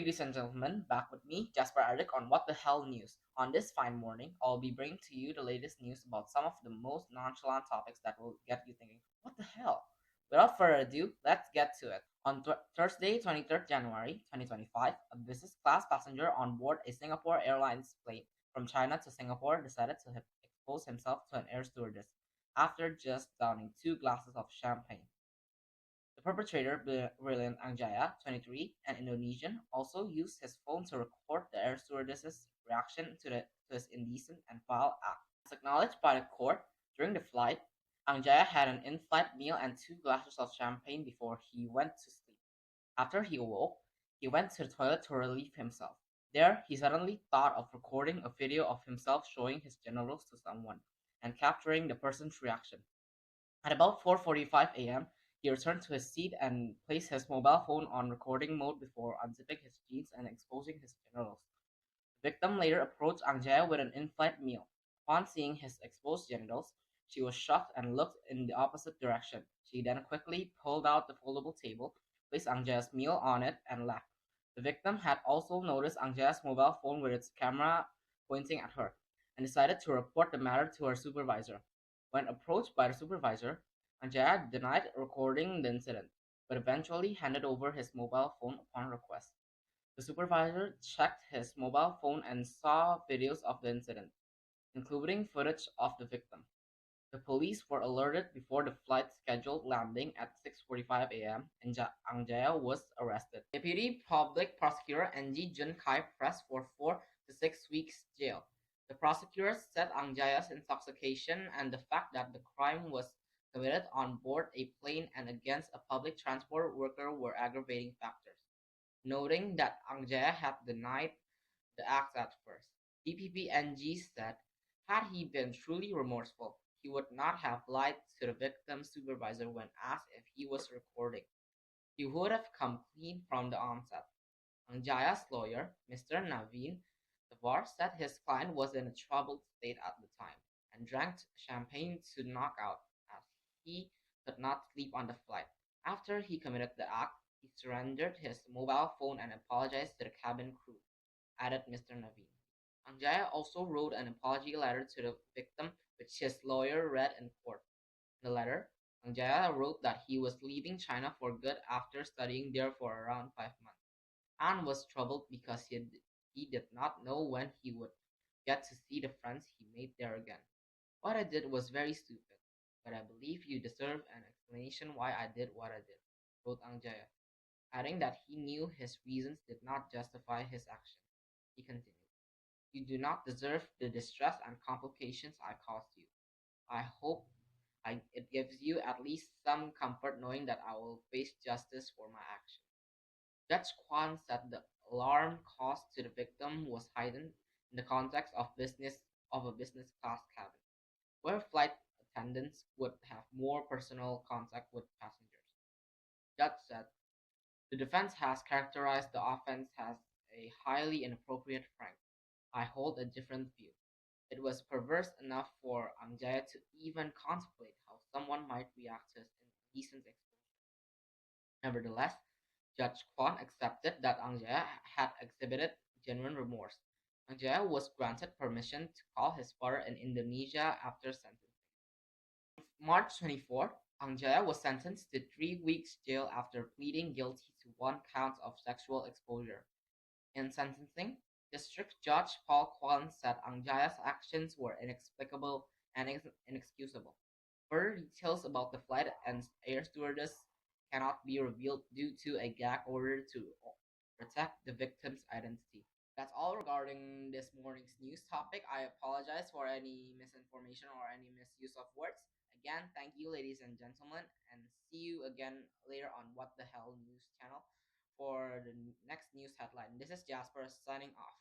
ladies and gentlemen, back with me, Jasper Edrick on What the Hell News. On this fine morning, I'll be bringing to you the latest news about some of the most nonchalant topics that will get you thinking, what the hell? Without further ado, let's get to it. On Thursday, 23rd January 2025, a business class passenger on board a Singapore Airlines plane from China to Singapore decided to expose himself to an air stewardess after just downing 2 glasses of champagne. The perpetrator, Brilliant Angjaya, 23, an Indonesian, also used his phone to record the air stewardess's reaction to his indecent and foul act. As acknowledged by the court, during the flight, Angjaya had an in-flight meal and 2 glasses of champagne before he went to sleep. After he awoke, he went to the toilet to relieve himself. There, he suddenly thought of recording a video of himself showing his genitals to someone and capturing the person's reaction. At about 4:45 a.m., he returned to his seat and placed his mobile phone on recording mode before unzipping his jeans and exposing his genitals. The victim later approached Angjaya with an in-flight meal. Upon seeing his exposed genitals, she was shocked and looked in the opposite direction. She then quickly pulled out the foldable table, placed Angjaya's meal on it, and left. The victim had also noticed Angjaya's mobile phone with its camera pointing at her, and decided to report the matter to her supervisor. When approached by the supervisor, Anjaya denied recording the incident, but eventually handed over his mobile phone upon request. The supervisor checked his mobile phone and saw videos of the incident, including footage of the victim. The police were alerted before the flight's scheduled landing at 6:45 a.m. and Angjaya was arrested. Deputy Public Prosecutor Ng Jun Kai pressed for 4 to 6 weeks jail. The prosecutors said Angjaya's intoxication and the fact that the crime was committed on board a plane and against a public transport worker were aggravating factors, noting that Angjaya had denied the act at first. DPPNG said, had he been truly remorseful, he would not have lied to the victim's supervisor when asked if he was recording. He would have come clean from the onset. Angjaya's lawyer, Mr. Naveen Tavar, said his client was in a troubled state at the time and drank champagne to knock out, as he could not sleep on the flight. After he committed the act, he surrendered his mobile phone and apologized to the cabin crew, added Mr. Naveen. Angjaya also wrote an apology letter to the victim, which his lawyer read in court. In the letter, Angjaya wrote that he was leaving China for good after studying there for around 5 months, and was troubled because he did not know when he would get to see the friends he made there again. What I did was very stupid, but I believe you deserve an explanation why I did what I did, wrote Angjaya, adding that he knew his reasons did not justify his action. He continued, you do not deserve the distress and complications I caused you. I hope it gives you at least some comfort knowing that I will face justice for my actions. Judge Kwan said the alarm caused to the victim was heightened in the context of a business class cabin, where flight attendants would have more personal contact with passengers. Judge said the defense has characterized the offense as a highly inappropriate prank. I hold a different view. It was perverse enough for Angjaya to even contemplate how someone might react to his indecent exposure. Nevertheless, Judge Kwan accepted that Angjaya had exhibited genuine remorse. Angjaya was granted permission to call his father in Indonesia after sentencing. On March 24, Angjaya was sentenced to 3 weeks jail after pleading guilty to 1 count of sexual exposure. In sentencing, District Judge Paul Kwan said Angjaya's actions were inexplicable and inexcusable. Further details about the flight and air stewardess cannot be revealed due to a gag order to protect the victim's identity. That's all regarding this morning's news topic. I apologize for any misinformation or any misuse of words. Again, thank you, ladies and gentlemen, and see you again later on What the Hell News channel for the next news headline. This is Jasper signing off.